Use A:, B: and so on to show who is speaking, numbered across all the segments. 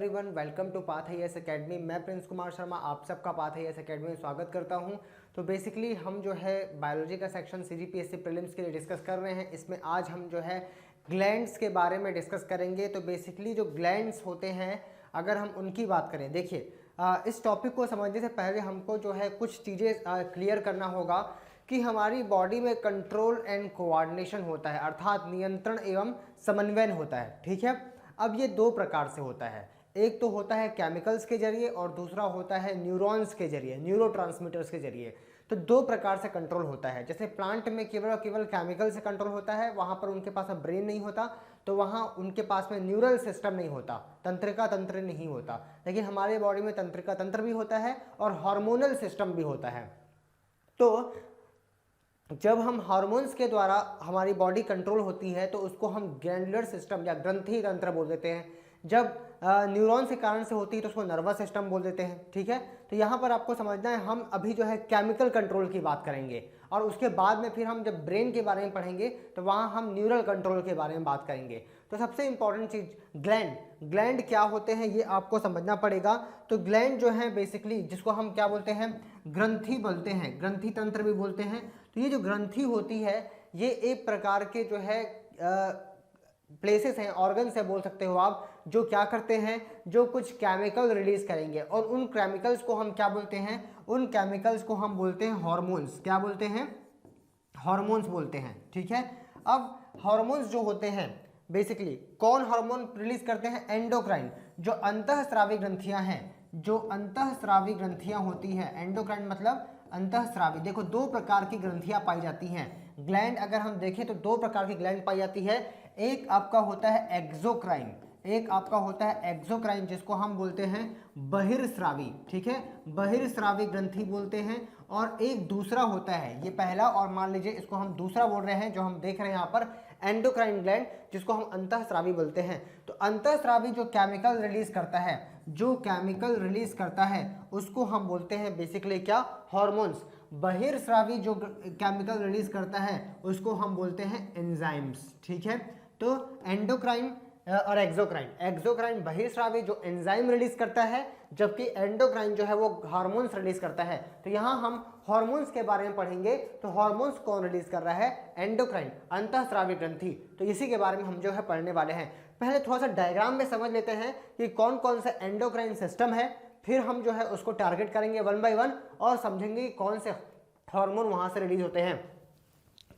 A: Everyone, welcome to Path IAS academy. मैं प्रिंस कुमार शर्मा आप सबका पाथ आईएएस एकेडमी में स्वागत करता हूं। तो बेसिकली हम जो है बायोलॉजी का सेक्शन सीजीपीएससी प्रीलिम्स के लिए डिस्कस कर रहे हैं। इसमें आज हम जो है ग्लैंड्स के बारे में डिस्कस करेंगे। तो बेसिकली जो ग्लैंड्स होते हैं, अगर हम उनकी बात करें, देखिए इस टॉपिक को समझने से पहले हमको जो है कुछ चीज़ें क्लियर करना होगा कि हमारी बॉडी में कंट्रोल एंड कोऑर्डिनेशन होता है, अर्थात नियंत्रण एवं समन्वयन होता है। ठीक है, अब ये दो प्रकार से होता है। एक तो होता है केमिकल्स के जरिए और दूसरा होता है न्यूरॉन्स के जरिए, न्यूरोट्रांसमीटर्स के जरिए। तो दो प्रकार से कंट्रोल होता है। जैसे प्लांट में केवल केवल केमिकल से कंट्रोल होता है, वहाँ पर उनके पास ब्रेन नहीं होता, तो वहाँ उनके पास में न्यूरल सिस्टम नहीं होता, तंत्रिका तंत्र नहीं होता। लेकिन हमारे बॉडी में तंत्रिका तंत्र भी होता है और हार्मोनल सिस्टम भी होता है। तो जब हम हार्मोन्स के द्वारा हमारी बॉडी कंट्रोल होती है तो उसको हम ग्लैंडुलर सिस्टम या ग्रंथि तंत्र बोल देते हैं। जब न्यूरॉन के कारण से होती है तो उसको नर्वस सिस्टम बोल देते हैं। ठीक है, तो यहाँ पर आपको समझना है, हम अभी जो है केमिकल कंट्रोल की बात करेंगे और उसके बाद में फिर हम जब ब्रेन के बारे में पढ़ेंगे तो वहाँ हम न्यूरल कंट्रोल के बारे में बात करेंगे। तो सबसे इंपॉर्टेंट चीज़ ग्लैंड क्या होते हैं ये आपको समझना पड़ेगा। तो ग्लैंड जो है बेसिकली जिसको हम क्या बोलते हैं, ग्रंथि बोलते हैं, ग्रंथि तंत्र भी बोलते हैं। तो ये जो ग्रंथि होती है ये एक प्रकार के जो है प्लेसेस हैं, ऑर्गन्स है बोल सकते हो आप, जो क्या करते हैं, जो कुछ केमिकल रिलीज करेंगे और उन केमिकल्स को हम क्या बोलते हैं, उन केमिकल्स को हम बोलते हैं हार्मोन्स। क्या बोलते हैं? हार्मोन्स बोलते हैं। ठीक है, अब हार्मोन्स जो होते हैं बेसिकली कौन हार्मोन रिलीज करते हैं? एंडोक्राइन, जो अंतःस्रावी ग्रंथियां हैं, जो अंतःस्रावी ग्रंथियां होती हैं। एंडोक्राइन मतलब अंतःस्रावी। देखो दो प्रकार की ग्रंथियां पाई जाती हैं। ग्लैंड अगर हम देखें तो दो प्रकार की ग्लैंड पाई जाती है। एक आपका होता है एक्सोक्राइन, एक आपका होता है एक्सोक्राइन जिसको हम बोलते हैं बहिर्स्रावी। ठीक है, बहिर्स्रावी ग्रंथि बोलते हैं। और एक दूसरा होता है, ये पहला और मान लीजिए इसको हम दूसरा बोल रहे हैं, जो हम देख रहे हैं यहाँ पर एंडोक्राइन ग्लैंड, जिसको हम अंतःस्रावी बोलते हैं। तो अंतःस्रावी जो केमिकल रिलीज करता है, जो केमिकल रिलीज करता है उसको हम बोलते हैं बेसिकली क्या? हार्मोन्स। बहिर्स्रावी जो केमिकल रिलीज करता है उसको हम बोलते हैं एंजाइम्स। ठीक है, तो एंडोक्राइन और एक्सोक्राइन, एक्सोक्राइन बहिर्स्रावी जो एंजाइम रिलीज करता है, जबकि एंडोक्राइन जो है वो हार्मोन्स रिलीज करता है। तो यहाँ हम हार्मोन्स के बारे में पढ़ेंगे। तो हार्मोन्स कौन रिलीज कर रहा है? एंडोक्राइन, अंतःस्रावी ग्रंथि। तो इसी के बारे में हम जो है पढ़ने वाले हैं। पहले थोड़ा सा डायग्राम में समझ लेते हैं कि कौन कौन सा एंडोक्राइन सिस्टम है, फिर हम जो है उसको टारगेट करेंगे वन बाय वन और समझेंगे कि कौन से हार्मोन वहां से रिलीज होते हैं।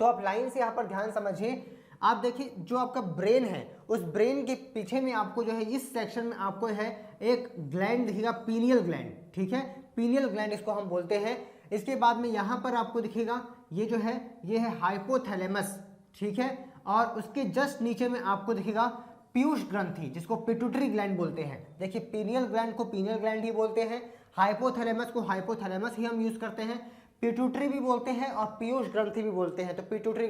A: तो आप लाइन से यहाँ पर ध्यान समझिए। आप देखिए जो आपका ब्रेन है, उस ब्रेन के पीछे में आपको जो है इस सेक्शन में आपको है एक ग्लैंड दिखेगा, पीनियल ग्लैंड। ठीक है, पीनियल ग्लैंड इसको हम बोलते हैं। इसके बाद में यहाँ पर आपको दिखेगा ये जो है ये है हाइपोथैलेमस। ठीक है, और उसके जस्ट नीचे में आपको दिखेगा पीयूष ग्रंथि, जिसको पिट्यूटरी ग्लैंड बोलते हैं। देखिए पीनियल ग्लैंड को पीनियल ग्लैंड ही बोलते हैं, हाइपोथैलेमस को हाइपोथैलेमस ही हम यूज करते हैं, पिट्यूटरी भी बोलते हैं और पीयूष ग्रंथि भी बोलते हैं। तो पिट्यूटरी,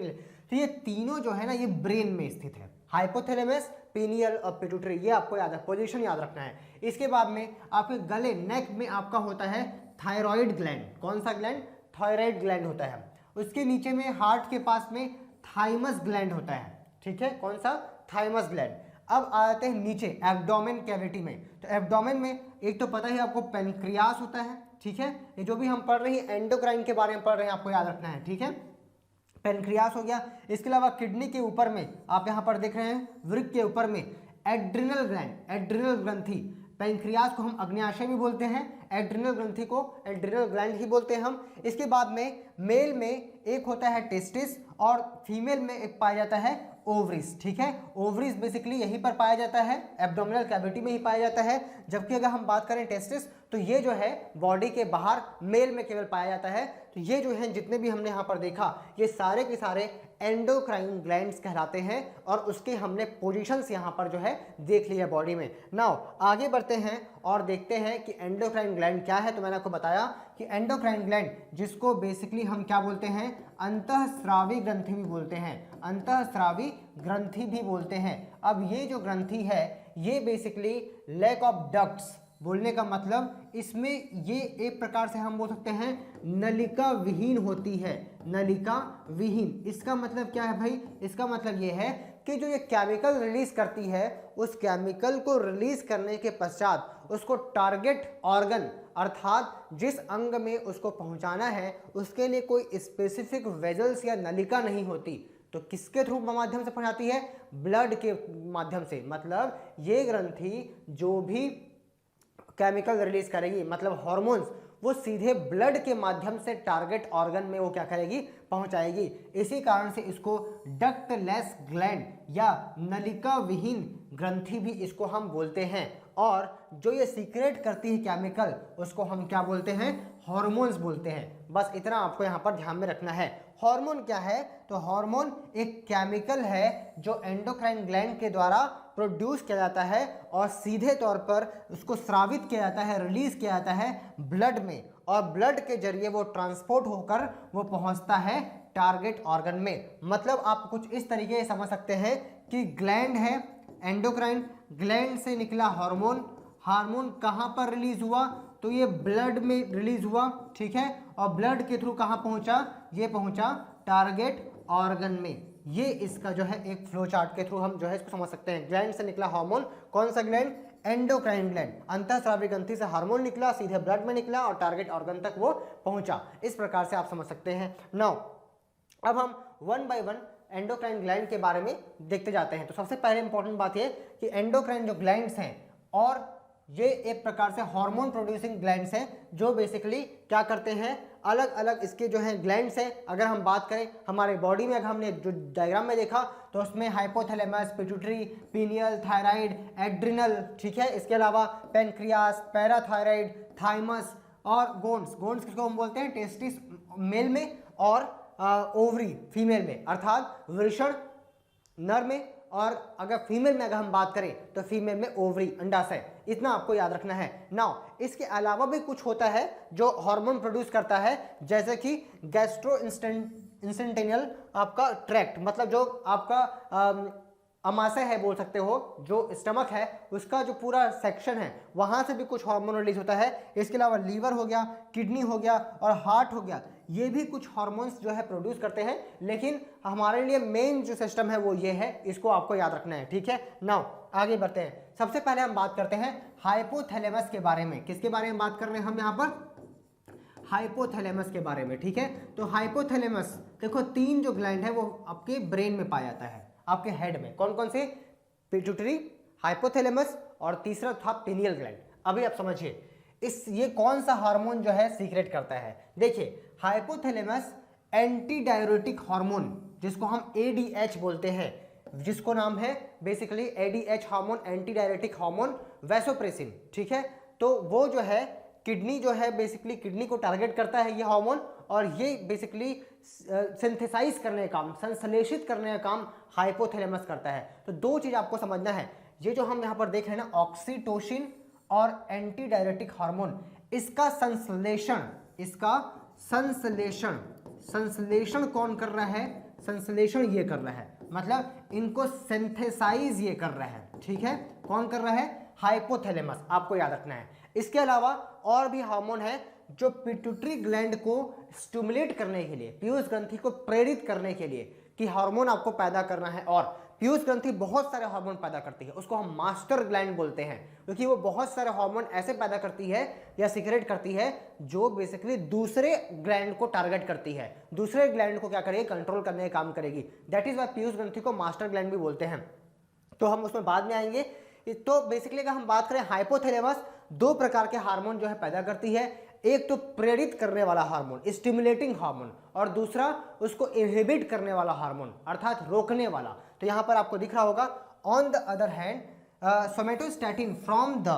A: तो ये तीनों जो है ना ये ब्रेन में स्थित है, हाइपोथैलेमस, पीनियल और पिट्यूटरी। ये आपको याद है, पोजीशन याद रखना है। इसके बाद में आपके गले, नेक में आपका होता है थायराइड ग्लैंड। कौन सा ग्लैंड? थायराइड ग्लैंड होता है। उसके नीचे में हार्ट के पास में थाइमस ग्लैंड होता है। ठीक है, कौन सा? Thymus gland. अब आते हैं नीचे एब्डोमेन कैविटी में। तो एब्डोमेन में एक तो पता ही आपको पेनक्रियास होता है। ठीक है, ये जो भी हम पढ़ रहे हैं एंडोक्राइन के बारे में पढ़ रहे हैं, आपको याद रखना है। ठीक है, पेनक्रियास हो गया। इसके अलावा किडनी के ऊपर में आप यहाँ पर देख रहे हैं, वृक्क के ऊपर में एड्रिनल ग्लैंड, एड्रिनल ग्रंथि। पेनक्रियास को हम अग्न्याशय भी बोलते हैं, एड्रिनल ग्रंथि को एड्रिनल ग्लैंड ही बोलते हैं हम। इसके बाद में मेल में एक होता है टेस्टिस और फीमेल में एक पाया जाता है ओवरीज। ठीक है, ओवरीज बेसिकली यहीं पर पाया जाता है, एब्डोमिनल कैविटी में ही पाया जाता है। जबकि अगर हम बात करें टेस्टिस, तो ये जो है बॉडी के बाहर मेल में केवल पाया जाता है। तो ये जो है जितने भी हमने यहाँ पर देखा, ये सारे के सारे एंडोक्राइन ग्लैंड्स कहलाते हैं और उसके हमने पोजीशंस यहाँ पर जो है देख लिया बॉडी में। नाउ आगे बढ़ते हैं और देखते हैं कि एंडोक्राइन ग्लैंड क्या है। तो मैंने आपको बताया कि एंडोक्राइन ग्लैंड, जिसको बेसिकली हम क्या बोलते हैं, अंतःस्रावी ग्रंथि भी बोलते हैं, अंतःस्रावी ग्रंथि भी बोलते हैं। अब ये जो ग्रंथि है ये बेसिकली लैक ऑफ डक्ट्स, बोलने का मतलब इसमें ये एक प्रकार से हम बोल सकते हैं नलिका विहीन होती है, नलिका विहीन। इसका मतलब क्या है भाई, इसका मतलब ये है कि जो ये केमिकल रिलीज करती है, उस केमिकल को रिलीज करने के पश्चात उसको टारगेट ऑर्गन अर्थात जिस अंग में उसको पहुंचाना है उसके लिए कोई स्पेसिफिक वेजल्स या नलिका नहीं होती। तो किसके थ्रू माध्यम से पहुंचाती है, ब्लड के माध्यम से। मतलब ये ग्रंथि जो भी केमिकल रिलीज करेगी, मतलब हॉर्मोन्स, वो सीधे ब्लड के माध्यम से टारगेट ऑर्गन में वो क्या करेगी, पहुंचाएगी। इसी कारण से इसको डक्टलेस ग्लैंड या नलिका विहीन ग्रंथि भी इसको हम बोलते हैं। और जो ये सीक्रेट करती है केमिकल, उसको हम क्या बोलते हैं, हॉर्मोन्स बोलते हैं। बस इतना आपको यहाँ पर ध्यान में रखना है। हार्मोन क्या है, तो हार्मोन एक केमिकल है जो एंडोक्राइन ग्लैंड के द्वारा प्रोड्यूस किया जाता है और सीधे तौर पर उसको स्रावित किया जाता है, रिलीज किया जाता है ब्लड में, और ब्लड के जरिए वो ट्रांसपोर्ट होकर वो पहुंचता है टारगेट ऑर्गन में। मतलब आप कुछ इस तरीके से समझ सकते हैं कि ग्लैंड है एंडोक्राइन, ग्लैंड से निकला हार्मोन, हार्मोन कहाँ पर रिलीज हुआ, तो ये ब्लड में रिलीज हुआ, ठीक है, और ब्लड के थ्रू कहाँ पहुंचा, ये पहुंचा टारगेट ऑर्गन में। ये इसका जो है एक फ्लो चार्ट के थ्रू हम जो है इसको समझ सकते हैं। ग्लैंड से निकला हार्मोन, कौन सा ग्लैंड, एंडोक्राइन ग्लैंड, अंतःस्रावी ग्रंथि से हार्मोन निकला, सीधे ब्लड में निकला और टारगेट ऑर्गन तक वो पहुंचा। इस प्रकार से आप समझ सकते हैं। नाउ अब हम one by one endocrine gland के बारे में देखते जाते हैं। तो सबसे पहले इंपॉर्टेंट बात ये कि एंडोक्राइन जो ग्लैंड्स हैं, और ये एक प्रकार से हार्मोन प्रोड्यूसिंग ग्लैंड्स हैं जो बेसिकली क्या करते हैं, अलग अलग इसके जो हैं ग्लैंड्स हैं। अगर हम बात करें हमारे बॉडी में, अगर हमने जो डायग्राम में देखा तो उसमें hypothalamus, pituitary, pineal, thyroid, adrenal, ठीक है, इसके अलावा पेनक्रियास, पैराथायराइड, थाइमस और गोन्स। गोन्स किसको हम बोलते हैं, टेस्टिस मेल में और ओवरी फीमेल में, अर्थात वृषण नर में, और अगर फीमेल में अगर हम बात करें तो फीमेल में ओवरी, अंडाशय। इतना आपको याद रखना है। नाउ इसके अलावा भी कुछ होता है जो हार्मोन प्रोड्यूस करता है, जैसे कि गैस्ट्रो इंस्टेंटेनियल आपका ट्रैक्ट, मतलब जो आपका अमाशय है बोल सकते हो, जो स्टमक है उसका जो पूरा सेक्शन है वहाँ से भी कुछ हार्मोन रिलीज होता है। इसके अलावा लीवर हो गया, किडनी हो गया और हार्ट हो गया, ये भी कुछ हार्मोन्स जो है प्रोड्यूस करते हैं। लेकिन हमारे लिए मेन जो सिस्टम है वो ये है, इसको आपको याद रखना है, ठीक है। नाउ आगे बढ़ते हैं। सबसे पहले हम बात करते हैं हाइपोथैलेमस के बारे में। किसके बारे में बात कर रहे हैं हम यहाँ पर, हाइपोथैलेमस के बारे में, ठीक है। तो हाइपोथैलेमस देखो, तीन जो ग्लैंड है वो आपके ब्रेन में पाया जाता है, आपके हेड में। कौन कौन से, पिट्यूटरी, हाइपोथैलेमस और तीसरा था पिनियल ग्लैंड। अभी आप समझिए ये कौन सा हार्मोन जो है सीक्रेट करता है। देखिए हाइपोथैलेमस एंटी डाययूरेटिक हार्मोन, जिसको हम ADH बोलते हैं, जिसको नाम है basically ADH hormone, anti diuretic hormone, vasopressin, ठीक है। तो वो जो है किडनी जो है बेसिकली किडनी को टारगेट करता है ये हार्मोन, और ये बेसिकली सिंथेसाइज करने का काम, संश्लेषित करने का काम हाइपोथैलेमस करता है। तो दो चीज आपको समझना है, ये जो हम यहाँ पर देख रहे हैं ना, ऑक्सीटोसिन और एंटी डाययूरेटिक हार्मोन, इसका संश्लेषण कौन कर रहा है, संश्लेषण ये कर रहा है, मतलब इनको सिंथेसाइज ये कर रहा है, ठीक है। कौन कर रहा है, हाइपोथैलेमस, आपको याद रखना है। इसके अलावा और भी हार्मोन है जो पिट्यूटरी ग्लैंड को स्टिमुलेट करने के लिए, पीयूष ग्रंथि को प्रेरित करने के लिए कि हार्मोन आपको पैदा करना है, और पीयूष ग्रंथि बहुत सारे हार्मोन पैदा करती है, उसको हम मास्टर ग्लैंड बोलते हैं, क्योंकि वो बहुत सारे हार्मोन ऐसे पैदा करती है या सीक्रेट करती है जो बेसिकली दूसरे ग्लैंड को टारगेट करती है, दूसरे ग्लैंड को क्या करेगी, कंट्रोल करने का काम करेगी। दैट इज वाई पीयूष ग्रंथि को मास्टर ग्लैंड भी बोलते हैं। तो हम उसमें बाद में आएंगे। तो बेसिकली अगर हम बात करें, हाइपोथैलेमस दो प्रकार के हार्मोन जो है पैदा करती है, एक तो प्रेरित करने वाला हार्मोन, स्टिमुलेटिंग हार्मोन, और दूसरा उसको इनहिबिट करने वाला हार्मोन, अर्थात रोकने वाला। तो यहां पर आपको दिख रहा होगा, on the other hand somatostatin from the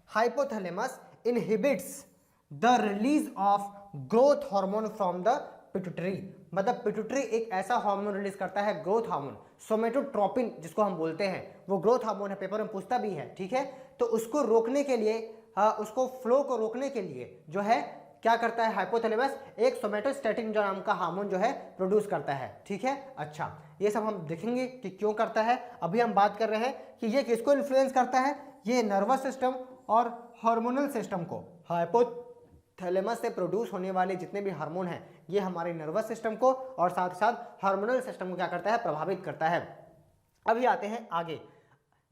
A: hypothalamus inhibits the release of growth hormone from the pituitary. मतलब पिट्यूटरी एक ऐसा हार्मोन रिलीज करता है, ग्रोथ हार्मोन, सोमेटोट्रोपिन जिसको हम बोलते हैं, वो ग्रोथ हार्मोन है, पेपर में पूछता भी है, ठीक है। तो उसको रोकने के लिए, उसको फ्लो को रोकने के लिए जो है क्या करता है हाइपोथैलेमस, एक सोमेटोस्टैटिन जो नाम का हार्मोन जो है प्रोड्यूस करता है, ठीक है। अच्छा, ये सब हम देखेंगे कि क्यों करता है। अभी हम बात कर रहे हैं कि ये किसको इन्फ्लुएंस करता है, ये नर्वस सिस्टम और हार्मोनल सिस्टम को, हाइपोथैलेमस से प्रोड्यूस होने वाले जितने भी हार्मोन हैं ये हमारे नर्वस सिस्टम को और साथ साथ हार्मोनल सिस्टम को क्या करता है, प्रभावित करता है। अभी आते हैं आगे,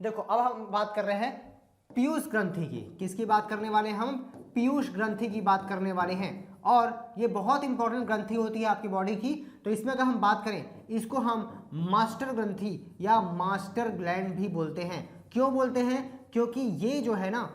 A: देखो अब हम बात कर रहे हैं पीयूष ग्रंथि की। किसकी बात करने वाले हैं हम? पीयूष ग्रंथि की बात करने वाले हैं। और ये बहुत इंपॉर्टेंट ग्रंथि होती है आपकी बॉडी की। तो इसमें अगर हम बात करें, इसको हम मास्टर ग्रंथि या मास्टर ग्लैंड भी बोलते हैं। क्यों बोलते हैं? क्योंकि ये जो है ना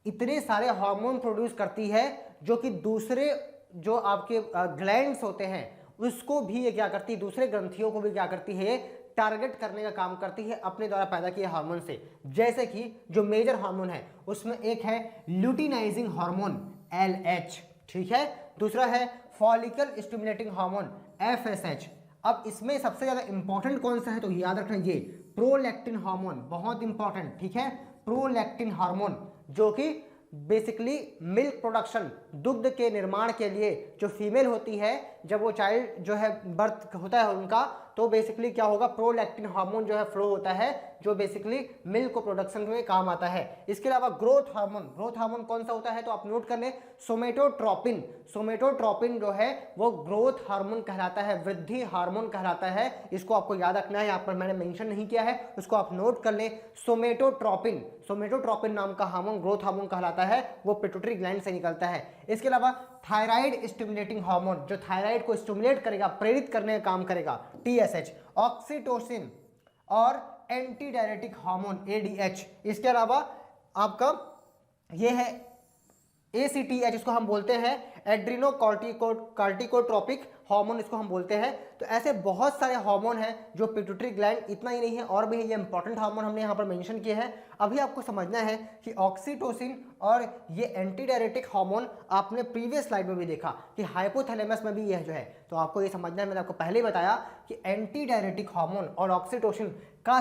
A: इतने सारे हार्मोन प्रोड्यूस करती है जो कि दूसरे जो आपके ग्लैंड्स होते हैं उसको भी ये क्या करती है, दूसरे ग्रंथियों को भी क्या करती है, टारगेट करने का काम करती है अपने द्वारा पैदा किए हार्मोन से। जैसे कि जो मेजर हार्मोन है उसमें एक है ल्यूटिनाइजिंग हार्मोन LH, ठीक है, दूसरा है फॉलिकल स्टिमुलेटिंग हार्मोन FSH। अब इसमें सबसे ज्यादा इंपॉर्टेंट कौन सा है तो याद रखना, ये प्रोलैक्टिन हार्मोन, बहुत इंपॉर्टेंट, ठीक है, प्रोलैक्टिन हार्मोन जो कि बेसिकली मिल्क प्रोडक्शन, दुग्ध के निर्माण के लिए जो फीमेल होती है जब वो चाइल्ड जो है बर्थ होता है उनका, तो बेसिकली क्या होगा, प्रोलैक्टिन हार्मोन जो है फ्लो होता है जो बेसिकली मिल्क को प्रोडक्शन में काम आता है। इसके अलावा ग्रोथ हार्मोन, ग्रोथ हार्मोन कौन सा होता है तो आप नोट कर लें, सोमेटोट्रोपिन। सोमेटोट्रोपिन जो है वो ग्रोथ हार्मोन कहलाता है, वृद्धि हार्मोन कहलाता है। इसको आपको याद रखना है, यहाँ पर मैंने मेंशन नहीं किया है, उसको आप नोट कर लें। सोमेटोट्रोपिन, सोमेटोट्रोपिन नाम का हार्मोन ग्रोथ हार्मोन कहलाता है, वो पिट्यूटरी ग्लैंड से निकलता है। इसके अलावा थायराइड स्टिमुलेटिंग हार्मोन, जो थायराइड को स्टिमुलेट करेगा, प्रेरित करने का काम करेगा, TSH। ऑक्सीटोसिन और एंटी डायरेटिक हार्मोन ADH। इसके अलावा आपका ये है ACTH, इसको हम बोलते हैं एड्रीनो कार्टिकोट्रोपिक हार्मोन, इसको हम बोलते हैं। तो ऐसे बहुत सारे हार्मोन हैं जो पिट्यूटरी ग्लैंड, इतना ही नहीं है और भी है, ये इंपॉर्टेंट हार्मोन हमने यहाँ पर मेंशन किए हैं। अभी आपको समझना है कि ऑक्सीटोसिन और ये एंटी डायरेटिक हार्मोन आपने प्रीवियस स्लाइड में भी देखा कि हाइपोथैलेमस में भी यह जो है, तो आपको ये समझना है, मैंने आपको पहले ही बताया कि एंटी डायरेटिक हार्मोन और ऑक्सीटोसिन का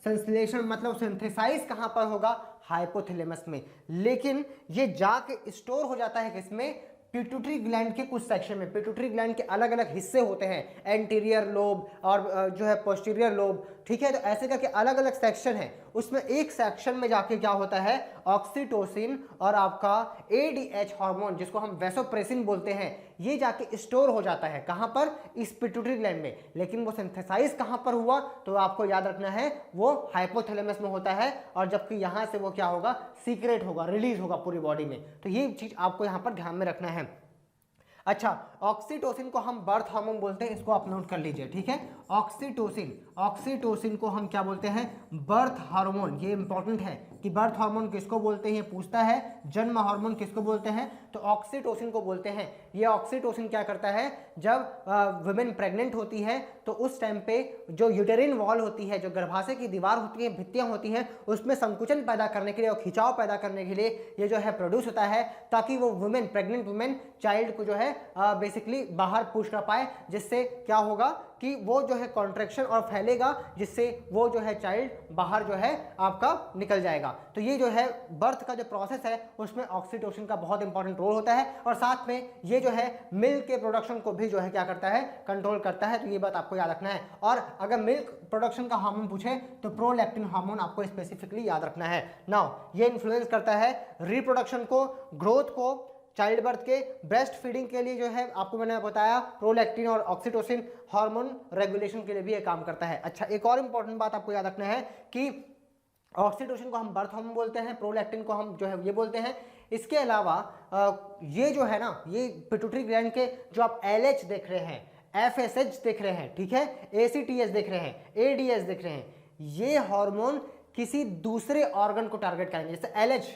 A: संश्लेषण मतलब सिंथेसाइज कहाँ पर होगा, हाइपोथैलेमस में। लेकिन ये जाके स्टोर हो जाता है किसमें, पिट्यूटरी ग्लैंड के कुछ सेक्शन में। पिट्यूटरी ग्लैंड के अलग अलग हिस्से होते हैं, एंटीरियर लोब और जो है पोस्टीरियर लोब, ठीक है। तो ऐसे करके अलग अलग सेक्शन है, उसमें एक सेक्शन में जाके क्या होता है, ऑक्सीटोसिन और आपका ADH हार्मोन जिसको हम वैसोप्रेसिन बोलते हैं, ये जाके स्टोर हो जाता है कहाँ पर, इस पिट्यूटरी ग्लैंड में। लेकिन वो सिंथेसाइज कहाँ पर हुआ तो आपको याद रखना है, वो हाइपोथैलेमस में होता है, और जबकि यहाँ से वो क्या होगा, सीक्रेट होगा, रिलीज होगा पूरी बॉडी में। तो ये चीज आपको यहाँ पर ध्यान में रखना है। अच्छा, ऑक्सीटोसिन को हम बर्थ हार्मोन बोलते हैं, इसको आप नोट कर लीजिए, ठीक है। ऑक्सीटोसिन को हम क्या बोलते हैं, बर्थ हार्मोन। ये इंपॉर्टेंट है कि बर्थ हार्मोन किसको बोलते हैं, ये पूछता है। जन्म हार्मोन किसको बोलते हैं, तो ऑक्सीटोसिन को बोलते हैं। ये ऑक्सीटोसिन क्या करता है, जब वुमेन प्रेग्नेंट होती है तो उस टाइम पे जो यूटेरिन वॉल होती है, जो गर्भाशय की दीवार होती है, भित्तियां होती हैं, उसमें संकुचन पैदा करने के लिए और खिंचाव पैदा करने के लिए ये जो है प्रोड्यूस होता है, ताकि वो वुमेन, प्रेग्नेंट वुमेन चाइल्ड को जो है बेसिकली बाहर पुश कर पाए, जिससे क्या होगा कि वो जो है कॉन्ट्रैक्शन और फैलेगा, जिससे वो जो है चाइल्ड बाहर जो है आपका निकल जाएगा। तो ये जो है बर्थ का जो प्रोसेस है उसमें ऑक्सीटोसिन का बहुत इंपॉर्टेंट रोल होता है, और साथ में ये जो है मिल्क के प्रोडक्शन को भी जो है क्या करता है, कंट्रोल करता है। तो ये बात आपको याद रखना है। और अगर मिल्क प्रोडक्शन का हार्मोन पूछे तो प्रोलैक्टिन हार्मोन आपको स्पेसिफिकली याद रखना है। नाउ ये इन्फ्लुएंस करता है रिप्रोडक्शन को, ग्रोथ को, चाइल्ड बर्थ के, ब्रेस्ट फीडिंग के लिए जो है आपको मैंने बताया प्रोलैक्टिन और ऑक्सीटोसिन हार्मोन रेगुलेशन के लिए भी ये काम करता है। अच्छा, एक और इंपॉर्टेंट बात आपको याद रखना है कि ऑक्सीटोसिन को हम बर्थ हार्मोन बोलते हैं, प्रोलैक्टिन को हम जो है ये बोलते हैं। इसके अलावा ये जो है ना, ये पिट्यूटरी ग्लैंड के जो आप LH देख रहे हैं, FSH देख रहे हैं, ठीक है, ACTH देख रहे हैं, ADH देख रहे हैं, ये हार्मोन किसी दूसरे ऑर्गन को टारगेट करेंगे। जैसे LH,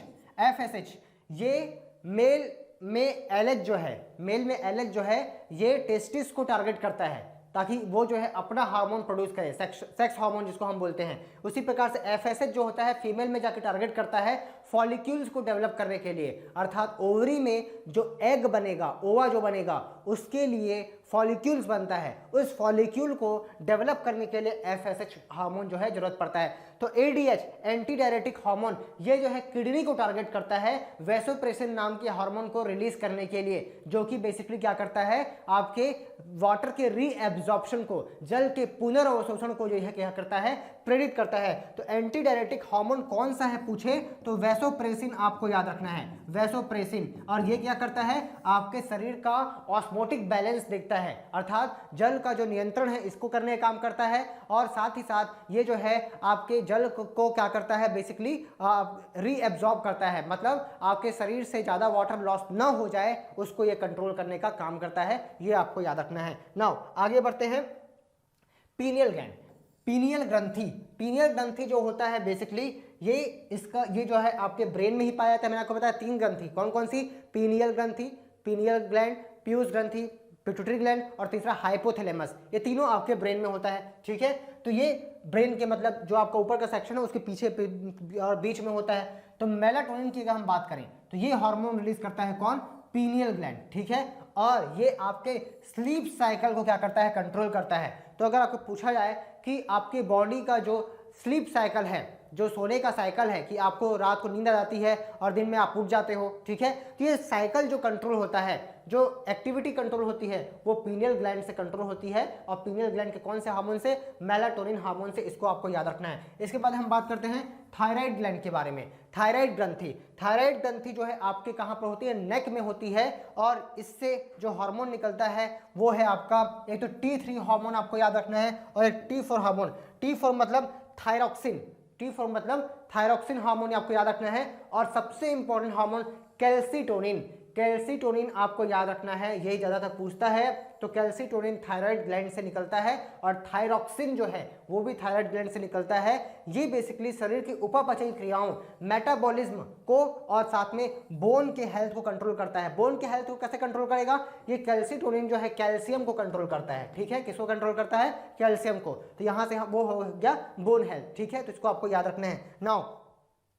A: FSH, ये मेल में LH जो है, मेल में LH जो है ये टेस्टिस को टारगेट करता है ताकि वो जो है अपना हार्मोन प्रोड्यूस करे, सेक्स हार्मोन जिसको हम बोलते हैं। उसी प्रकार से FSH जो होता है फीमेल में जाके टारगेट करता है फॉलिक्यूल्स को डेवलप करने के लिए, अर्थात ओवरी में जो एग बनेगा, ओवा जो बनेगा, उसके लिए फॉलिक्यूल्स बनता है, उस फॉलिक्यूल को डेवलप करने के लिए FSH हार्मोन जो है जरूरत पड़ता है। तो ADH एंटी डायरेटिक हार्मोन, ये जो है किडनी को टारगेट करता है वैसोप्रेसिन नाम के हार्मोन को रिलीज करने के लिए, जो कि बेसिकली क्या करता है, आपके वाटर के रीएब्जॉर्प्शन को, जल के पुनर्अवशोषण को जो है क्या करता है, प्रेरित करता है। तो एंटी डायरेटिक हार्मोन कौन सा है पूछे तो वैसोप्रेसिन आपको याद रखना है, वैसोप्रेसिन। और ये क्या करता है, आपके शरीर का ऑस्मोटिक बैलेंस देखता है, अर्थात जल का जो नियंत्रण है इसको करने का काम करता है। और साथ ही साथ ये जो है आपके जल को क्या करता है, बेसिकली रीएब्जॉर्ब करता है, मतलब आपके शरीर से ज़्यादा वाटर लॉस ना हो जाए उसको ये कंट्रोल करने का काम करता है। ये आपको याद रखना है। नाउ आगे बढ़ते हैं। पीनियल ग्लैंड, पीनियल ग्रंथि, पीनियल ग्रंथि जो होता है बेसिकली ये जो है आपके ब्रेन में ही पाया जाता है। मैंने आपको बताया 3 ग्रंथि, कौन कौन सी, पीनियल ग्रंथि, पीनियल ग्लैंड, पीयूष ग्रंथि, पिट्यूटरी ग्लैंड और तीसरा हाइपोथैलेमस। ये तीनों आपके ब्रेन में होता है, ठीक है। तो ये ब्रेन के मतलब जो आपका ऊपर का सेक्शन है उसके पीछे और बीच में होता है। तो मेलाटोनिन की अगर हम बात करें तो ये हार्मोन रिलीज करता है कौन, पीनियल ग्लैंड, ठीक है। और ये आपके स्लीप साइकिल को क्या करता है, कंट्रोल करता है। तो अगर आपको पूछा जाए कि आपकी बॉडी का जो स्लीप साइकिल है, जो सोने का साइकिल है, कि आपको रात को नींद आ जाती है और दिन में आप उठ जाते हो, ठीक है, तो ये साइकिल जो कंट्रोल होता है, जो एक्टिविटी कंट्रोल होती है वो पीनियल ग्लैंड से कंट्रोल होती है। और पीनियल ग्लैंड के कौन से हार्मोन से, मेलाटोनिन हार्मोन से, इसको आपको याद रखना है। इसके बाद हम बात करते हैं थायराइड ग्लैंड के बारे में। थायराइड ग्रंथि, थायराइड ग्रंथि जो है आपके कहाँ पर होती है, नेक में होती है। और इससे जो हार्मोन निकलता है वो है आपका, एक तो T3 हार्मोन आपको याद रखना है और एक T4 हार्मोन। T4 मतलब थायरॉक्सिन, T4 मतलब थायरॉक्सिन हार्मोन आपको याद रखना है। और सबसे इंपॉर्टेंट हार्मोन कैल्सीटोनिन, कैल्सीटोनिन आपको याद रखना है, यही ज़्यादातर पूछता है। तो कैल्सीटोनिन थायराइड ग्लैंड से निकलता है और थायरॉक्सिन जो है वो भी थायराइड ग्लैंड से निकलता है। ये बेसिकली शरीर की उपापचयी क्रियाओं, मेटाबॉलिज्म को और साथ में बोन के हेल्थ को कंट्रोल करता है। बोन के हेल्थ को कैसे कंट्रोल करेगा, ये कैल्सीटोनिन जो है कैल्शियम को कंट्रोल करता है, ठीक है। किसको कंट्रोल करता है, कैल्शियम को। तो यहाँ से वो हो गया बोन हेल्थ, ठीक है। तो इसको आपको याद रखना है। नाउ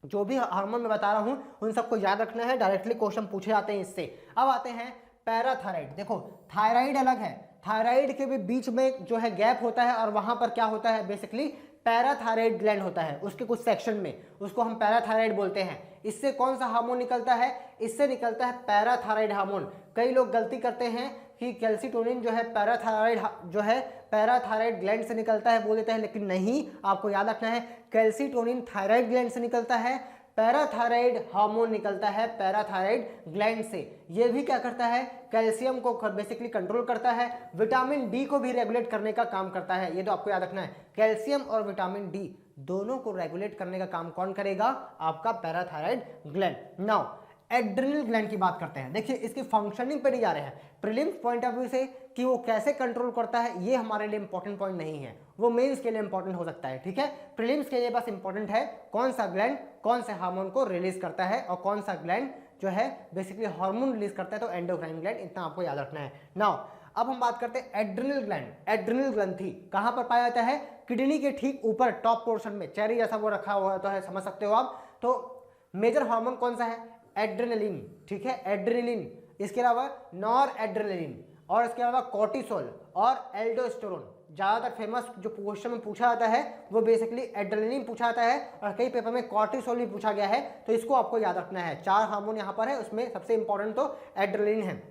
A: जो भी हार्मोन मैं बता रहा हूं उन सबको याद रखना है, डायरेक्टली क्वेश्चन पूछे जाते हैं इससे। अब आते हैं पैराथायराइड। देखो थायराइड अलग है, थायराइड के भी बीच में जो है गैप होता है और वहां पर क्या होता है, बेसिकली पैराथायराइड ग्लैंड होता है, उसके कुछ सेक्शन में, उसको हम पैराथायराइड बोलते हैं। इससे कौन सा हार्मोन निकलता है, इससे निकलता है पैराथायराइड हार्मोन। कई लोग गलती करते हैं कि कैल्सीटोनिन जो है पैराथायराइड जो है पैराथायराइड ग्लैंड से निकलता है बोल देते हैं, लेकिन नहीं, आपको याद रखना है कैल्सीटोनिन थायराइड ग्लैंड से निकलता है, पैराथायराइड हार्मोन निकलता है पैराथायराइड ग्लैंड से। ये भी क्या करता है, कैल्शियम को बेसिकली कंट्रोल करता है, विटामिन डी को भी रेगुलेट करने का काम करता है। ये तो आपको याद रखना है, कैल्शियम और विटामिन डी दोनों को रेगुलेट करने का काम कौन करेगा, आपका parathyroid gland. Now adrenal gland की बात करते हैं। देखिए इसकी फंक्शनिंग पे नहीं जा रहे हैं, प्रीलिम्स पॉइंट ऑफ व्यू से कि वो कैसे कंट्रोल करता है ये हमारे लिए इंपॉर्टेंट पॉइंट नहीं है, वो मेंस के लिए इंपॉर्टेंट हो सकता है, ठीक है। प्रीलिम्स के लिए बस इंपॉर्टेंट है कौन सा ग्लैंड कौन से हार्मोन को रिलीज करता है और कौन सा ग्लैंड जो है बेसिकली हार्मोन रिलीज करता है, तो एंडोक्राइन ग्लैंड, इतना आपको याद रखना है। नाउ अब हम बात करते हैं एड्रिनल ग्लैंड। एड्रिनल ग्रंथि कहां पर पाया जाता है, किडनी के ठीक ऊपर टॉप पोर्शन में, चेरी जैसा वो रखा हुआ तो है, समझ सकते हो आप। तो मेजर हार्मोन कौन सा है, एड्रेनलिन, ठीक है, एड्रेनलिन। इसके अलावा नॉर एड्रेनलिन और इसके अलावा कोर्टिसोल और एल्डोस्टेरोन। ज़्यादातर फेमस जो क्वेश्चन में पूछा जाता है वो बेसिकली एड्रेनलिन पूछा जाता है और कई पेपर में कोर्टिसोल भी पूछा गया है, तो इसको आपको याद रखना है। 4 हार्मोन यहाँ पर है, उसमें सबसे इंपॉर्टेंट तो एड्रेनलिन है।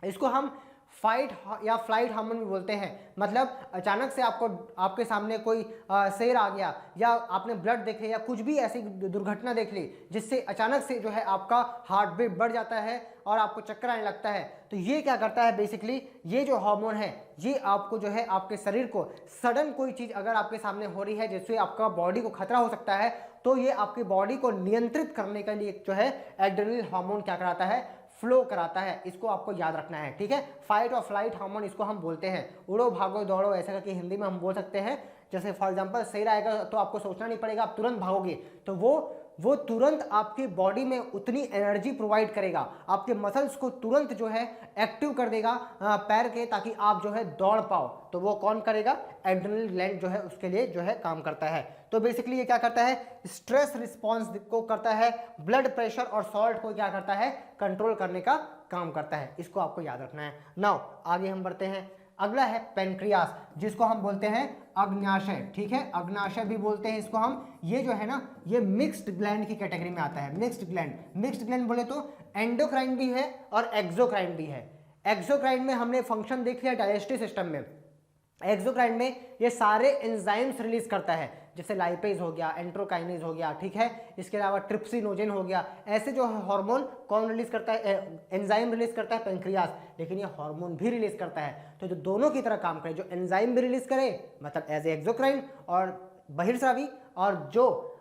A: इसको हम फाइट या फ्लाइट हार्मोन भी बोलते हैं। मतलब अचानक से आपके सामने कोई शेर आ गया या आपने ब्लड देख लिया या कुछ भी ऐसी दुर्घटना देख ली जिससे अचानक से जो है आपका हार्ट बीट बढ़ जाता है और आपको चक्कर आने लगता है, तो ये क्या करता है, बेसिकली ये जो हार्मोन है ये आपको जो है आपके शरीर को सडन कोई चीज़ अगर आपके सामने हो रही है जिससे आपका बॉडी को खतरा हो सकता है, तो ये आपकी बॉडी को नियंत्रित करने के लिए जो है एड्रेनलिन हार्मोन क्या कराता है, फ्लो कराता है। इसको आपको याद रखना है, ठीक है। फाइट और फ्लाइट हार्मोन इसको हम बोलते हैं। उड़ो भागो दौड़ो ऐसा करके हिंदी में हम बोल सकते हैं। जैसे फॉर एग्जांपल शेर आएगा तो आपको सोचना नहीं पड़ेगा, आप तुरंत भागोगे, तो वो तुरंत आपकी बॉडी में उतनी एनर्जी प्रोवाइड करेगा, आपके मसल्स को तुरंत जो है एक्टिव कर देगा पैर के, ताकि आप जो है दौड़ पाओ। तो वो कौन करेगा, एड्रेनल ग्लैंड जो है उसके लिए जो है काम करता है। तो बेसिकली ये क्या करता है, स्ट्रेस रिस्पॉन्स को करता है, ब्लड प्रेशर और सॉल्ट को क्या करता है, कंट्रोल करने का काम करता है। इसको आपको याद रखना है। नाउ आगे हम बढ़ते हैं। अगला है पेनक्रियास, जिसको हम बोलते हैं अग्न्याशय, ठीक है, अग्न्याशय भी बोलते हैं इसको हम। ये जो है ना ये मिक्स्ड ग्लैंड की कैटेगरी में आता है। मिक्स्ड ग्लैंड बोले तो एंडोक्राइन भी है और एक्सोक्राइन भी है। एक्सोक्राइन में हमने फंक्शन देख लिया डाइजेस्टिव सिस्टम में, एक्सोक्राइन में ये सारे एंजाइम्स रिलीज करता है, जैसे लाइपेज हो गया, एंट्रोकाइनेज हो गया, ठीक है, इसके अलावा ट्रिप्सिनोजेन हो गया। ऐसे जो है हार्मोन कौन रिलीज करता है, एंजाइम रिलीज करता है पेंक्रियास, लेकिन ये हार्मोन भी रिलीज करता है। तो जो दोनों की तरह काम करे, जो एंजाइम भी रिलीज करे मतलब एज ए एक्सोक्राइन और बहिर्स्रावी, और जो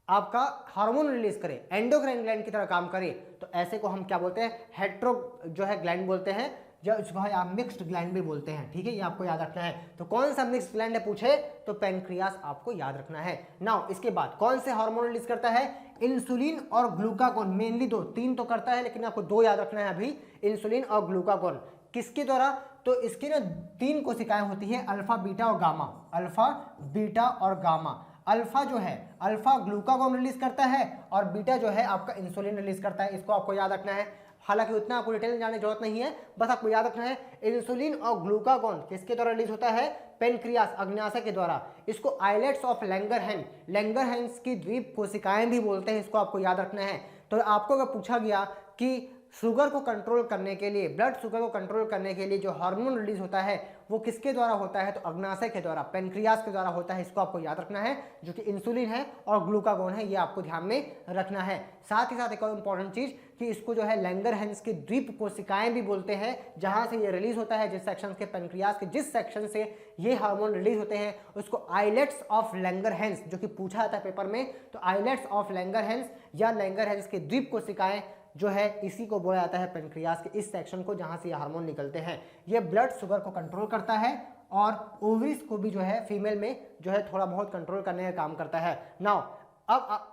A: आपका हार्मोन रिलीज करे एंडोक्राइन ग्लैंड की तरह काम करे, तो ऐसे को हम क्या बोलते हैं, हेट्रो जो है ग्लैंड बोलते हैं, जो इसको आप मिक्स्ड ग्लैंड भी बोलते हैं, ठीक है, ये आपको याद रखना है। तो कौन सा मिक्स्ड ग्लैंड है पूछे तो पेनक्रियास आपको याद रखना है। नाउ इसके बाद कौन से हार्मोन रिलीज करता है, इंसुलिन और ग्लूकागोन, मेनली दो, तीन तो करता है लेकिन आपको दो याद रखना है अभी, इंसुलिन और ग्लूकागोन। किसके द्वारा, तो इसकी ना तीन कोशिकाएं होती है, अल्फा बीटा और गामा, अल्फा बीटा और गामा। अल्फा जो है अल्फा ग्लूकागोन रिलीज करता है और बीटा जो है आपका इंसुलिन रिलीज करता है, इसको आपको याद रखना है। हालांकि उतना आपको डिटेल में जानने की जरूरत नहीं है, बस आपको याद रखना है इंसुलिन और ग्लूकागोन किसके द्वारा रिलीज होता है, पेनक्रियास अग्न्याशय के द्वारा। इसको आइलेट्स ऑफ लैंगरहैंस, लैंगरहैंस की द्वीप कोशिकाएं भी बोलते हैं, इसको आपको याद रखना है। तो आपको अगर पूछा गया कि शुगर को कंट्रोल करने के लिए, ब्लड शुगर को कंट्रोल करने के लिए जो हार्मोन रिलीज होता है वो किसके द्वारा होता है, तो अग्न्याशय के द्वारा, पेनक्रियास के द्वारा होता है, इसको आपको याद रखना है, जो कि इंसुलिन है और ग्लूकागोन है, ये आपको ध्यान में रखना है। साथ ही साथ एक और इंपॉर्टेंट चीज कि इसको जो है लैंगरहैंस की द्वीप कोशिकाएं भी बोलते हैं, जहां से ये रिलीज होता है, जिस सेक्शन के पेनक्रियास के जिस सेक्शन से ये हार्मोन रिलीज होते हैं उसको आइलेट्स ऑफ लैंगरहैंस, जो कि पूछा जाता है पेपर में, तो आइलेट्स ऑफ लैंगरहैंस या लैंगरहैंस की द्वीप कोशिकाएं जो है इसी को बोला जाता है पेनक्रियास के इस सेक्शन को, जहां से ये हार्मोन निकलते हैं। ये ब्लड शुगर को कंट्रोल करता है और ओवरीज को भी जो है फीमेल में जो है थोड़ा बहुत कंट्रोल करने का काम करता है। नाउ अब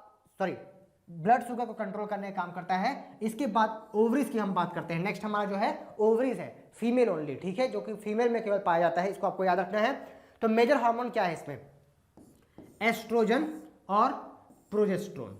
A: ब्लड शुगर को कंट्रोल करने का काम करता है। इसके बाद ओवरीज की हम बात करते हैं। नेक्स्ट हमारा जो है ओवरीज है, फीमेल ओनली, ठीक है, जो कि फीमेल में केवल पाया जाता है, इसको आपको याद रखना है। तो मेजर हार्मोन क्या है इसमें, एस्ट्रोजन और प्रोजेस्टेरोन,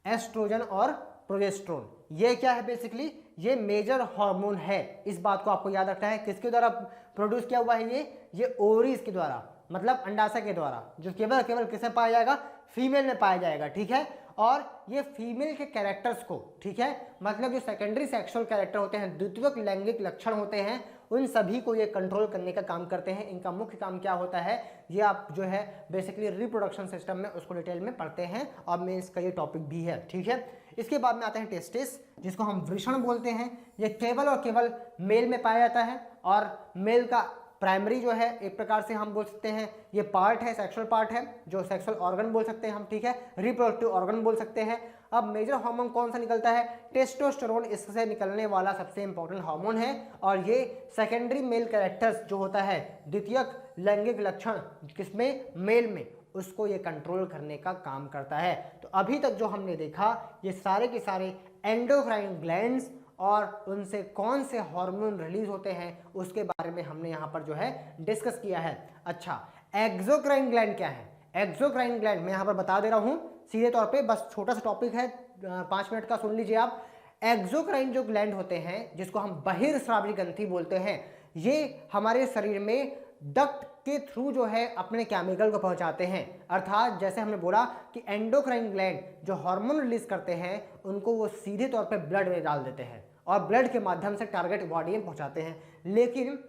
A: एस्ट्रोजन और प्रोजेस्टेरोन, ये क्या है, बेसिकली ये मेजर हार्मोन है। इस बात को आपको याद रखना है। किसके द्वारा प्रोड्यूस किया हुआ है, ये ओवरीज के द्वारा, मतलब अंडाशय के द्वारा, जो केवल किसे पाया जाएगा, फीमेल में पाया जाएगा, ठीक है। और ये फीमेल के कैरेक्टर्स को, ठीक है, मतलब जो सेकेंडरी सेक्सुअल कैरेक्टर होते हैं, द्वितीयक लैंगिक लक्षण होते हैं, उन सभी को ये कंट्रोल करने का काम करते हैं। इनका मुख्य काम क्या होता है, ये आप जो है बेसिकली रिप्रोडक्शन सिस्टम में उसको डिटेल में पढ़ते हैं और मेंस का ये टॉपिक भी है, ठीक है। इसके बाद में आते हैं टेस्टिस, जिसको हम वृषण बोलते हैं। ये केवल और केवल मेल में पाया जाता है और मेल का प्राइमरी जो है एक प्रकार से हम बोल सकते हैं ये पार्ट है, सेक्सुअल पार्ट है, जो सेक्सुअल ऑर्गन बोल सकते हैं हम, ठीक है, रिप्रोडक्टिव ऑर्गन बोल सकते हैं। अब मेजर हार्मोन कौन सा निकलता है, टेस्टोस्टेरोन इससे निकलने वाला सबसे इंपॉर्टेंट हार्मोन है। और ये सेकेंडरी मेल कैरेक्टर्स जो होता है, द्वितीयक लैंगिक लक्षण किसमें, मेल में, उसको ये कंट्रोल करने का काम करता है। तो अभी तक जो हमने देखा ये सारे के सारे एंडोक्राइन ग्लैंड्स और उनसे कौन से हार्मोन रिलीज होते हैं उसके बारे में हमने यहाँ पर जो है डिस्कस किया है। अच्छा, एक्सोक्राइन ग्लैंड क्या है, एक्सोक्राइन ग्लैंड मैं यहाँ पर बता दे रहा हूँ सीधे तौर पे, बस छोटा सा टॉपिक है, 5 मिनट का सुन लीजिए आप। एक्सोक्राइन जो ग्लैंड होते हैं, जिसको हम बहिर्स्रावी ग्रंथि बोलते हैं, ये हमारे शरीर में डक्ट के थ्रू जो है अपने केमिकल को पहुंचाते हैं। अर्थात जैसे हमने बोला कि एंडोक्राइन ग्लैंड जो हार्मोन रिलीज करते हैं उनको वो सीधे तौर पे ब्लड में डाल देते हैं और ब्लड के माध्यम से टारगेट बॉडी में पहुंचाते हैं। लेकिन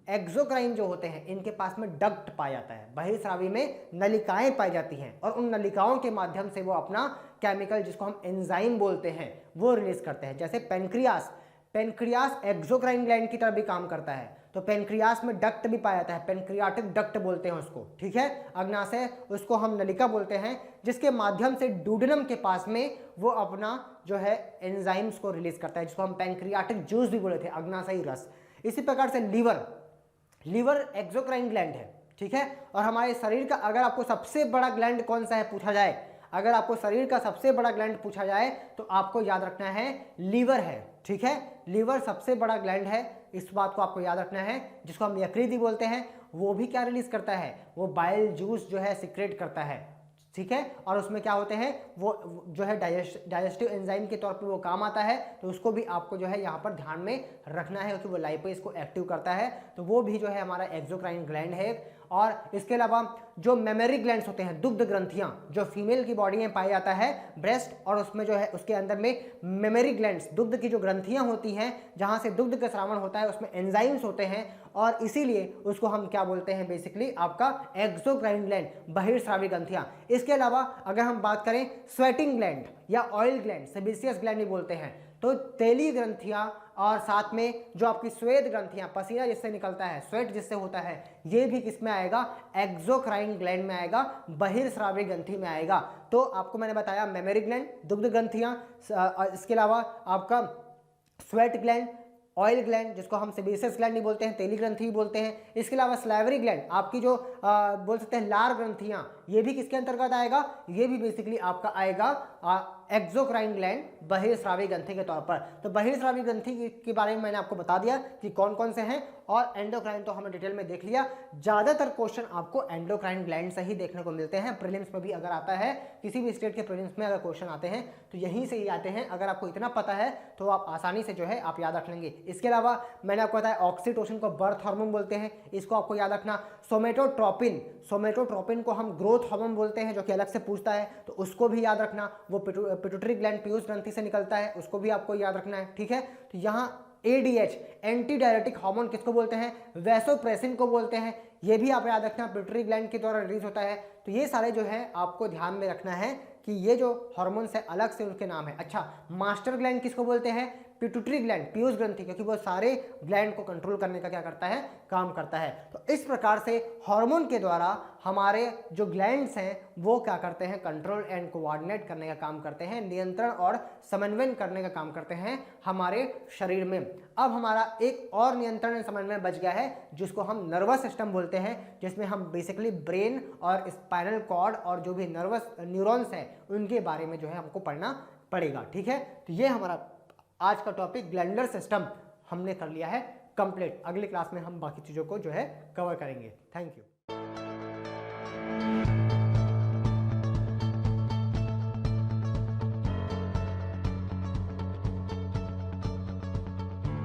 A: एक्सोक्राइन जो होते हैं इनके पास में डक्ट पाया जाता है, बहिर्स्रावी में नलिकाएं पाई जाती हैं और उन नलिकाओं के माध्यम से वो अपना केमिकल, जिसको हम एंजाइम बोलते हैं, वो रिलीज करते हैं। जैसे पेनक्रियास, पेनक्रियास एक्सोक्राइन ग्लैंड की तरह भी काम करता है। तो पेनक्रियास में डक्ट भी पाया जाता है, पेनक्रियाटिक डक्ट बोलते हैं उसको, ठीक है, अग्नाशय, उसको हम नलिका बोलते हैं, जिसके माध्यम से डूडेनम के पास में वो अपना जो है एंजाइम्स को रिलीज करता है, जिसको हम पेनक्रियाटिक जूस भी बोले थे, अग्नाशयी रस। इसी प्रकार से लीवर एक्सोक्राइन ग्लैंड है, ठीक है। और हमारे शरीर का अगर आपको सबसे बड़ा ग्लैंड कौन सा है पूछा जाए, अगर आपको शरीर का सबसे बड़ा ग्लैंड पूछा जाए तो आपको याद रखना है लीवर है, ठीक है, लीवर सबसे बड़ा ग्लैंड है, इस बात को आपको याद रखना है। जिसको हम यकृत बोलते हैं, वो भी क्या रिलीज करता है, वो बाइल जूस जो है सिक्रेट करता है, ठीक है। और उसमें क्या होते हैं, वो जो है डाइजेस्टिव एंजाइम के तौर पे वो काम आता है, तो उसको भी आपको जो है यहाँ पर ध्यान में रखना है, क्योंकि वो लाइपेज को एक्टिव करता है। तो वो भी जो है हमारा एक्सोक्राइन ग्लैंड है। और इसके अलावा जो मेमरी ग्लैंड्स होते हैं, दुग्ध ग्रंथियां, जो फीमेल की बॉडी में पाया जाता है ब्रेस्ट, और उसमें जो है उसके अंदर में मेमरी ग्लैंड्स, दुग्ध की जो ग्रंथियां होती हैं जहां से दुग्ध का स्रावण होता है, उसमें एंजाइम्स होते हैं और इसीलिए उसको हम क्या बोलते हैं बेसिकली आपका एक्सोक्राइन ग्लैंड, बहिर्स्रावी ग्रंथियां। इसके अलावा अगर हम बात करें स्वेटिंग ग्लैंड या ऑयल ग्लैंड, सेबेसियस ग्लैंड भी बोलते हैं, तो तेली ग्रंथियां और साथ में जो आपकी स्वेद ग्रंथियां, पसीना जिससे निकलता है, स्वेट जिससे होता है, ये भी किस में आएगा, एक्सोक्राइन ग्लैंड में आएगा, बहिर्स्रावी ग्रंथि में आएगा। तो आपको मैंने बताया मेमरी ग्लैंड, दुग्ध ग्रंथियां, इसके अलावा आपका स्वेट ग्लैंड, ऑयल ग्लैंड जिसको हम सेबेसियस ग्लैंड नहीं बोलते हैं, तेली ग्रंथि भी बोलते हैं। इसके अलावा स्लाइवरी ग्लैंड, आपकी जो बोल सकते हैं लार ग्रंथियां, ये भी किसके अंतर्गत आएगा, ये भी बेसिकली आपका आएगा एक्सोक्राइन ग्लैंड, बहिर्स्रावी ग्रंथि के तौर पर। तो बहिर्स्रावी ग्रंथि के बारे में मैंने आपको बता दिया कि कौन कौन से हैं, और एंडोक्राइन तो हमने डिटेल में देख लिया। ज्यादातर क्वेश्चन आपको एंडोक्राइन ग्लैंड से ही देखने को मिलते हैं, प्रीलिम्स में भी अगर आता है, किसी भी स्टेट के प्रीलिम्स में अगर क्वेश्चन आते हैं तो यहीं से ही आते हैं। अगर आपको इतना पता है तो आप आसानी से जो है आप याद रख लेंगे। इसके अलावा मैंने आपको बताया ऑक्सीटोसिन को बर्थ हार्मोन बोलते हैं, इसको आपको याद रखना। सोमेटोट्रोपिन, सोमेटोट्रोपिन को हम ग्रोथ हार्मोन बोलते हैं, जो कि अलग से पूछता है, तो उसको भी याद रखना। वो पिट्यूटरी ग्लैंड, पीयूष ग्रंथि से निकलता है, उसको भी आपको याद रखना है, ठीक है। तो यहाँ ADH, एंटी डायरेटिक हार्मोन किसको बोलते हैं, वैसोप्रेसिन को बोलते हैं, ये भी आप याद रखना, पिट्यूटरी ग्लैंड के द्वारा रिलीज होता है। तो ये सारे जो है आपको ध्यान में रखना है कि ये जो हार्मोन्स है अलग से उनके नाम है। अच्छा, मास्टर ग्लैंड किसको बोलते हैं, पिट्यूटरी ग्लैंड, पीयूष ग्रंथि, क्योंकि वो सारे ग्लैंड को कंट्रोल करने का क्या करता है, काम करता है। तो इस प्रकार से हार्मोन के द्वारा हमारे जो ग्लैंड्स हैं वो क्या करते हैं, कंट्रोल एंड कोऑर्डिनेट करने का काम करते हैं, नियंत्रण और समन्वय करने का काम करते हैं हमारे शरीर में। अब हमारा एक और नियंत्रण समन्वय बच गया है जिसको हम नर्वस सिस्टम बोलते हैं, जिसमें हम बेसिकली ब्रेन और स्पाइनल कॉर्ड और जो भी नर्वस न्यूरॉन्स हैं उनके बारे में जो है हमको पढ़ना पड़ेगा, ठीक है। तो ये हमारा आज का टॉपिक ग्लैंडुलर सिस्टम हमने कर लिया है कंप्लीट। अगली क्लास में हम बाकी चीज़ों को जो है कवर करेंगे। Thank you.